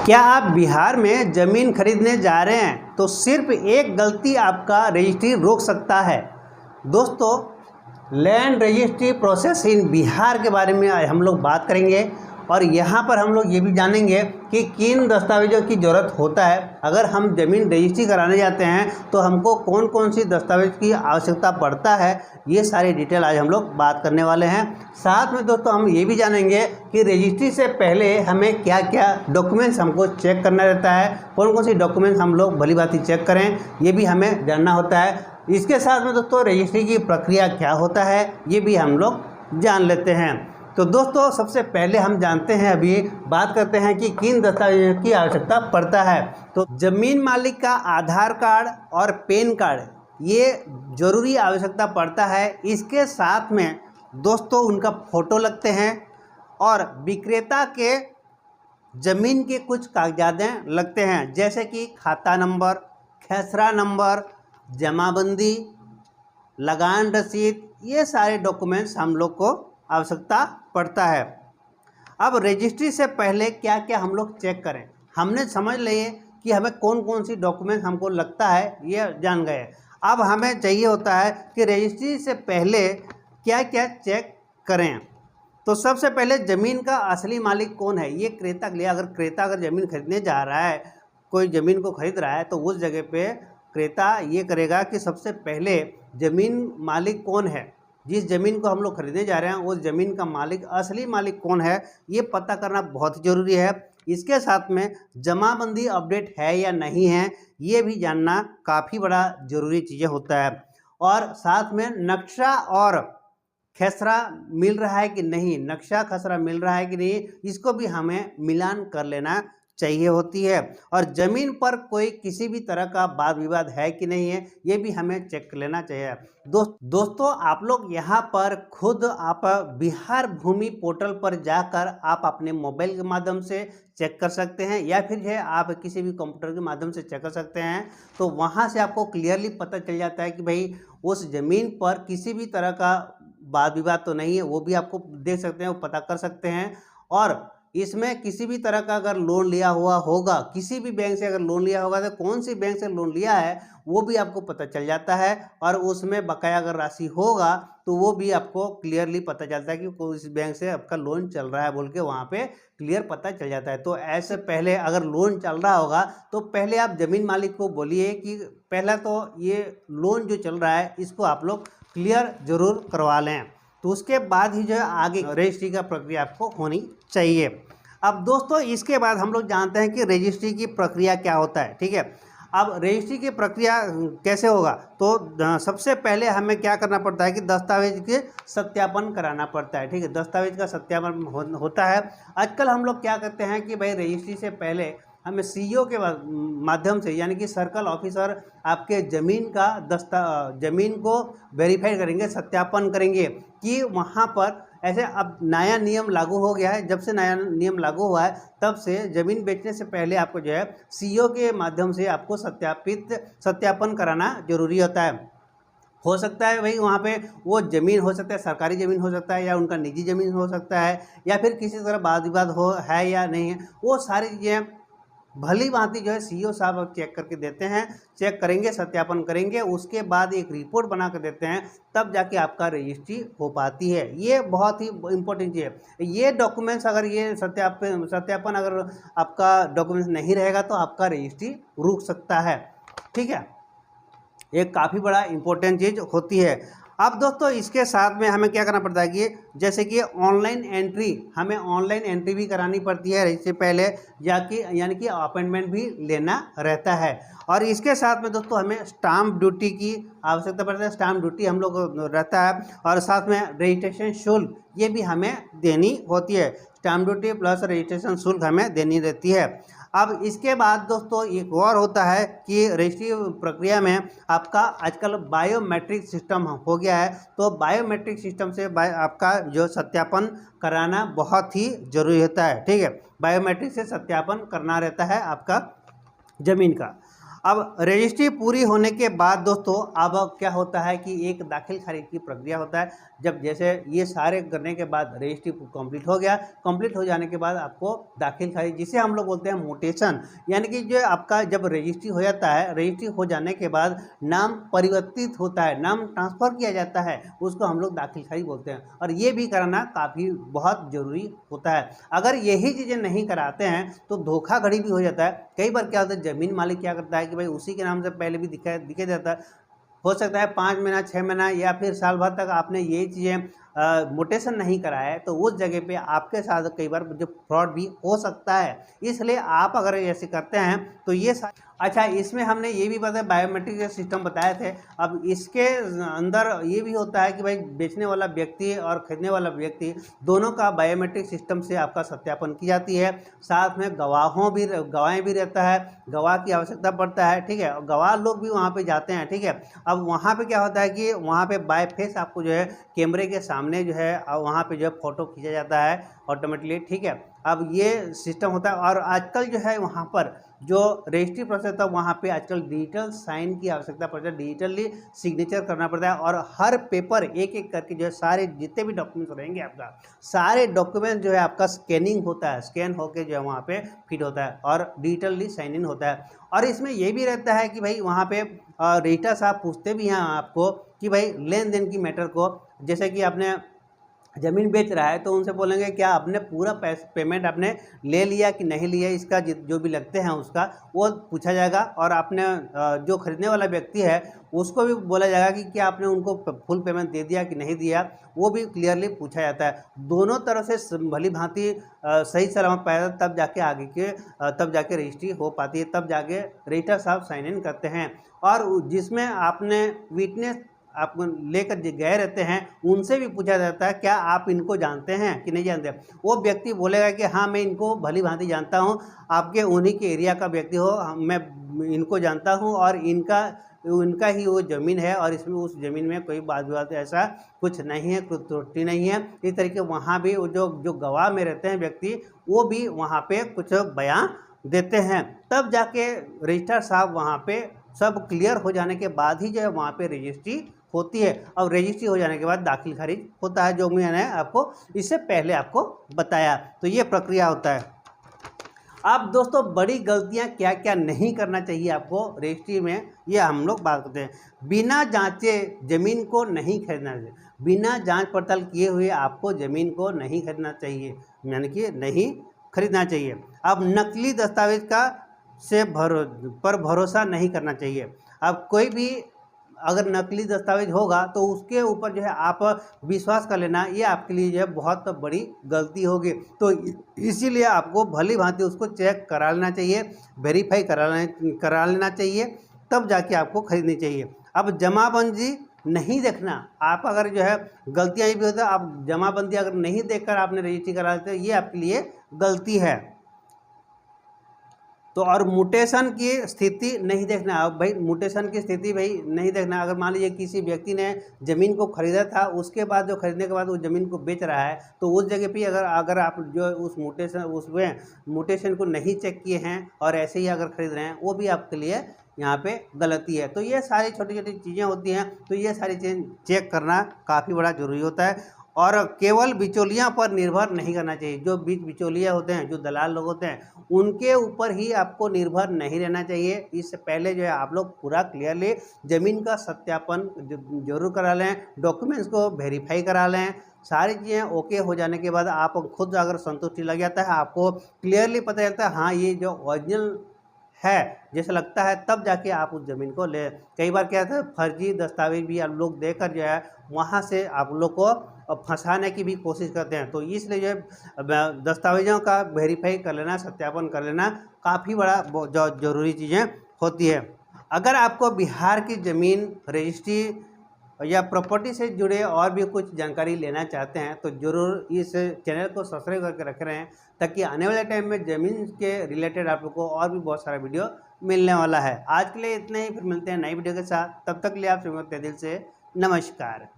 क्या आप बिहार में ज़मीन खरीदने जा रहे हैं तो सिर्फ एक गलती आपका रजिस्ट्री रोक सकता है। दोस्तों, land registry process in Bihar के बारे में आज हम लोग बात करेंगे और यहाँ पर हम लोग ये भी जानेंगे कि किन दस्तावेज़ों की ज़रूरत होता है। अगर हम ज़मीन रजिस्ट्री कराने जाते हैं तो हमको कौन कौन सी दस्तावेज़ की आवश्यकता पड़ता है, ये सारी डिटेल आज हम लोग बात करने वाले हैं। साथ में दोस्तों हम ये भी जानेंगे कि रजिस्ट्री से पहले हमें क्या क्या डॉक्यूमेंट्स हमको चेक करना रहता है, कौन कौन सी डॉक्यूमेंट्स हम लोग भली भांति चेक करें, ये भी हमें जानना होता है। इसके साथ में दोस्तों रजिस्ट्री की प्रक्रिया क्या होता है, ये भी हम लोग जान लेते हैं। तो दोस्तों सबसे पहले हम जानते हैं, अभी बात करते हैं कि किन दस्तावेजों की आवश्यकता पड़ता है। तो ज़मीन मालिक का आधार कार्ड और पैन कार्ड ये ज़रूरी आवश्यकता पड़ता है। इसके साथ में दोस्तों उनका फ़ोटो लगते हैं और विक्रेता के ज़मीन के कुछ कागजात लगते हैं, जैसे कि खाता नंबर, खेसरा नंबर, जमाबंदी, लगान रसीद, ये सारे डॉक्यूमेंट्स हम लोग को आवश्यकता पड़ता है। अब रजिस्ट्री से पहले क्या क्या हम लोग चेक करें, हमने समझ लिए कि हमें कौन कौन सी डॉक्यूमेंट हमको लगता है, ये जान गए। अब हमें चाहिए होता है कि रजिस्ट्री से पहले क्या क्या चेक करें। तो सबसे पहले ज़मीन का असली मालिक कौन है, ये क्रेता के लिए। अगर क्रेता ज़मीन खरीदने जा रहा है, कोई ज़मीन को खरीद रहा है, तो उस जगह पे क्रेता ये करेगा कि सबसे पहले ज़मीन मालिक कौन है, जिस ज़मीन को हम लोग खरीदने जा रहे हैं उस ज़मीन का मालिक, असली मालिक कौन है, ये पता करना बहुत ज़रूरी है। इसके साथ में जमाबंदी अपडेट है या नहीं है, ये भी जानना काफ़ी बड़ा ज़रूरी चीज़ें होता है। और साथ में नक्शा और खसरा मिल रहा है कि नहीं, नक्शा खसरा मिल रहा है कि नहीं, इसको भी हमें मिलान कर लेना चाहिए होती है। और ज़मीन पर कोई किसी भी तरह का वाद विवाद है कि नहीं है, ये भी हमें चेक कर लेना चाहिए। दोस्तों आप लोग यहाँ पर खुद आप बिहार भूमि पोर्टल पर जाकर आप अपने मोबाइल के माध्यम से चेक कर सकते हैं, या फिर है आप किसी भी कंप्यूटर के माध्यम से चेक कर सकते हैं। तो वहाँ से आपको क्लियरली पता चल जाता है कि भाई उस ज़मीन पर किसी भी तरह का वाद विवाद तो नहीं है, वो भी आपको देख सकते हैं, वो पता कर सकते हैं। और इसमें किसी भी तरह का अगर लोन लिया हुआ होगा, किसी भी बैंक से अगर लोन लिया होगा तो कौन सी बैंक से लोन लिया है वो भी आपको पता चल जाता है। और उसमें बकाया अगर राशि होगा तो वो भी आपको क्लियरली पता चलता है कि इस बैंक से आपका लोन चल रहा है बोल के वहाँ पे क्लियर पता चल जाता है। तो ऐसे पहले अगर लोन चल रहा होगा तो पहले आप ज़मीन मालिक को बोलिए कि पहला तो ये लोन जो चल रहा है इसको आप लोग क्लियर ज़रूर करवा लें, तो उसके बाद ही जो है आगे रजिस्ट्री का प्रक्रिया आपको होनी चाहिए। अब दोस्तों इसके बाद हम लोग जानते हैं कि रजिस्ट्री की प्रक्रिया क्या होता है, ठीक है। अब रजिस्ट्री की प्रक्रिया कैसे होगा, तो सबसे पहले हमें क्या करना पड़ता है कि दस्तावेज के सत्यापन कराना पड़ता है, ठीक है। दस्तावेज का सत्यापन होता है। आजकल हम लोग क्या करते हैं कि भाई रजिस्ट्री से पहले हमें सीईओ के माध्यम से, यानी कि सर्कल ऑफिसर आपके ज़मीन को वेरीफाई करेंगे, सत्यापन करेंगे कि वहाँ पर ऐसे। अब नया नियम लागू हो गया है, जब से नया नियम लागू हुआ है तब से ज़मीन बेचने से पहले आपको जो है सीईओ के माध्यम से आपको सत्यापन कराना जरूरी होता है। हो सकता है भाई वहाँ पे वो ज़मीन हो सकता है, सरकारी ज़मीन हो सकता है, या उनका निजी ज़मीन हो सकता है, या फिर किसी तरह वाद विवाद हो है या नहीं है, वो सारी चीज़ें भली भांति जो है सीईओ साहब अब चेक करके देते हैं, चेक करेंगे, सत्यापन करेंगे, उसके बाद एक रिपोर्ट बना कर देते हैं, तब जाके आपका रजिस्ट्री हो पाती है। ये बहुत ही इम्पोर्टेंट चीज़ है। ये डॉक्यूमेंट्स अगर ये सत्यापन अगर आपका डॉक्यूमेंट्स नहीं रहेगा तो आपका रजिस्ट्री रुक सकता है, ठीक है। ये काफ़ी बड़ा इम्पोर्टेंट चीज़ होती है। अब दोस्तों इसके साथ में हमें क्या करना पड़ता है कि जैसे कि ऑनलाइन एंट्री, हमें ऑनलाइन एंट्री भी करानी पड़ती है इससे पहले, यानी कि अपॉइंटमेंट भी लेना रहता है। और इसके साथ में दोस्तों हमें स्टाम्प ड्यूटी की आवश्यकता पड़ती है, स्टाम्प ड्यूटी हम लोग रहता है। और साथ में रजिस्ट्रेशन शुल्क ये भी हमें देनी होती है, स्टाम्प ड्यूटी प्लस रजिस्ट्रेशन शुल्क हमें देनी रहती है। अब इसके बाद दोस्तों एक और होता है कि रजिस्ट्री प्रक्रिया में आपका आजकल बायोमेट्रिक सिस्टम हो गया है, तो बायोमेट्रिक सिस्टम से आपका जो सत्यापन कराना बहुत ही ज़रूरी होता है, ठीक है। बायोमेट्रिक से सत्यापन करना रहता है आपका ज़मीन का। अब रजिस्ट्री पूरी होने के बाद दोस्तों अब क्या होता है कि एक दाखिल खारिज की प्रक्रिया होता है। जब जैसे ये सारे करने के बाद रजिस्ट्री कंप्लीट हो गया, कंप्लीट हो जाने के बाद आपको दाखिल खारिज, जिसे हम लोग बोलते हैं म्यूटेशन, यानी कि जो आपका जब रजिस्ट्री हो जाता है, रजिस्ट्री हो जाने के बाद नाम परिवर्तित होता है, नाम ट्रांसफ़र किया जाता है, उसको हम लोग दाखिल खारिज बोलते हैं। और ये भी कराना काफ़ी बहुत ज़रूरी होता है। अगर यही चीज़ें नहीं कराते हैं तो धोखाधड़ी भी हो जाता है। कई बार क्या होता है, ज़मीन मालिक क्या करता है कि भाई उसी के नाम से पहले भी दिखा जाता है, हो सकता है 5 महीना 6 महीना या फिर साल भर तक आपने यही चीज़ें म्यूटेशन नहीं कराया है, तो उस जगह पे आपके साथ कई बार जो फ्रॉड भी हो सकता है। इसलिए आप अगर ऐसे करते हैं तो ये अच्छा, इसमें हमने ये भी बताया, बायोमेट्रिक सिस्टम बताए थे। अब इसके अंदर ये भी होता है कि भाई बेचने वाला व्यक्ति और खरीदने वाला व्यक्ति दोनों का बायोमेट्रिक सिस्टम से आपका सत्यापन की जाती है। साथ में गवाहें भी रहता है, गवाह की आवश्यकता पड़ता है, ठीक है। गवाह लोग भी वहाँ पे जाते हैं, ठीक है। अब वहाँ पे क्या होता है कि वहाँ पे बाय फेस आपको जो है कैमरे के सामने जो है वहाँ पे जो है फ़ोटो खींचा जाता है ऑटोमेटिकली, ठीक है। अब ये सिस्टम होता है। और आजकल जो है वहाँ पर जो रजिस्ट्री प्रोसेस था वहाँ पे आजकल डिजिटल साइन की आवश्यकता पड़ती है, डिजिटली सिग्नेचर करना पड़ता है। और हर पेपर एक एक करके जो है सारे जितने भी डॉक्यूमेंट्स रहेंगे आपका, सारे डॉक्यूमेंट जो है आपका स्कैनिंग होता है, स्कैन होकर जो है वहाँ पे फिट होता है और डिजिटली साइन इन होता है। और इसमें ये भी रहता है कि भाई वहाँ पे रजिस्ट्रार साहब पूछते भी हैं आपको कि भाई लेन देन की मैटर को, जैसे कि आपने ज़मीन बेच रहा है तो उनसे बोलेंगे क्या आपने पूरा पेमेंट आपने ले लिया कि नहीं लिया, इसका जो भी लगते हैं उसका वो पूछा जाएगा। और आपने जो खरीदने वाला व्यक्ति है उसको भी बोला जाएगा कि क्या आपने उनको फुल पेमेंट दे दिया कि नहीं दिया, वो भी क्लियरली पूछा जाता है। दोनों तरफ से भली भांति सही सलामत पाया तब जाके तब जाके रजिस्ट्री हो पाती है, तब जाके रजिस्ट्रार साहब साइन इन करते हैं। और जिसमें आपने विटनेस आप लेकर गए रहते हैं उनसे भी पूछा जाता है क्या आप इनको जानते हैं कि नहीं जानते। वो व्यक्ति बोलेगा कि हाँ मैं इनको भली भांति जानता हूँ, आपके उन्हीं के एरिया का व्यक्ति हो, मैं इनको जानता हूँ और इनका ही वो ज़मीन है और इसमें उस ज़मीन में कोई बात विवाद ऐसा कुछ नहीं है, कुछ त्रुटि नहीं है। इस तरीके वहाँ भी जो गवाह में रहते हैं व्यक्ति, वो भी वहाँ पे कुछ बयान देते हैं। तब जाके रजिस्ट्रार साहब वहाँ पे सब क्लियर हो जाने के बाद ही जो है वहाँ पे रजिस्ट्री होती है। और रजिस्ट्री हो जाने के बाद दाखिल खारिज होता है, जो मैंने आपको इससे पहले आपको बताया। तो ये प्रक्रिया होता है। अब दोस्तों बड़ी गलतियां क्या क्या नहीं करना चाहिए आपको रजिस्ट्री में, ये हम लोग बात करते हैं। बिना जांचे ज़मीन को नहीं खरीदना चाहिए, बिना जांच पड़ताल किए हुए आपको ज़मीन को नहीं खरीदना चाहिए, यानी कि नहीं खरीदना चाहिए। अब नकली दस्तावेज पर भरोसा नहीं करना चाहिए। अब कोई भी अगर नकली दस्तावेज होगा तो उसके ऊपर जो है आप विश्वास कर लेना, ये आपके लिए जो है बहुत बड़ी गलती होगी। तो इसीलिए आपको भली भांति उसको चेक करा लेना चाहिए, वेरीफाई करा लेना चाहिए, तब जाके आपको खरीदनी चाहिए। अब जमाबंदी नहीं देखना, आप अगर जो है गलतियाँ ये भी होता है, आप जमाबंदी अगर नहीं देखकर आपने रजिस्ट्री करा लेते, ये आपके लिए गलती है। तो और म्यूटेशन की स्थिति नहीं देखना। अब भाई म्यूटेशन की स्थिति भाई नहीं देखना। अगर मान लीजिए किसी व्यक्ति ने ज़मीन को खरीदा था, उसके बाद जो खरीदने के बाद वो ज़मीन को बेच रहा है, तो उस जगह पे अगर आप जो उस म्यूटेशन को नहीं चेक किए हैं और ऐसे ही अगर खरीद रहे हैं, वो भी आपके लिए यहाँ पे गलती है। तो ये सारी छोटी छोटी चीज़ें होती हैं, तो ये सारी चीज़ें चेक करना काफ़ी बड़ा ज़रूरी होता है। और केवल बिचौलियों पर निर्भर नहीं करना चाहिए। जो बिचौलिया होते हैं, जो दलाल लोग होते हैं, उनके ऊपर ही आपको निर्भर नहीं रहना चाहिए। इससे पहले जो है आप लोग पूरा क्लियरली ज़मीन का सत्यापन जरूर करा लें, डॉक्यूमेंट्स को वेरीफाई करा लें। सारी चीज़ें ओके हो जाने के बाद आप खुद अगर संतुष्टि लग जाता है, आपको क्लियरली पता चलता है हाँ ये जो ओरिजिनल है जैसे लगता है, तब जाके आप उस ज़मीन को ले। कई बार क्या होता है, फर्जी दस्तावेज भी आप लोग देकर जो है वहाँ से आप लोग को फंसाने की भी कोशिश करते हैं। तो इसलिए जो है दस्तावेज़ों का वेरीफाई कर लेना, सत्यापन कर लेना काफ़ी बड़ा ज़रूरी चीज़ें होती है। अगर आपको बिहार की ज़मीन रजिस्ट्री या प्रॉपर्टी से जुड़े और भी कुछ जानकारी लेना चाहते हैं तो ज़रूर इस चैनल को सब्सक्राइब करके रख रहे हैं, ताकि आने वाले टाइम में ज़मीन के रिलेटेड आप लोग को और भी बहुत सारा वीडियो मिलने वाला है। आज के लिए इतना ही, फिर मिलते हैं नई वीडियो के साथ। तब तक के लिए आप सभी को तहे दिल से नमस्कार।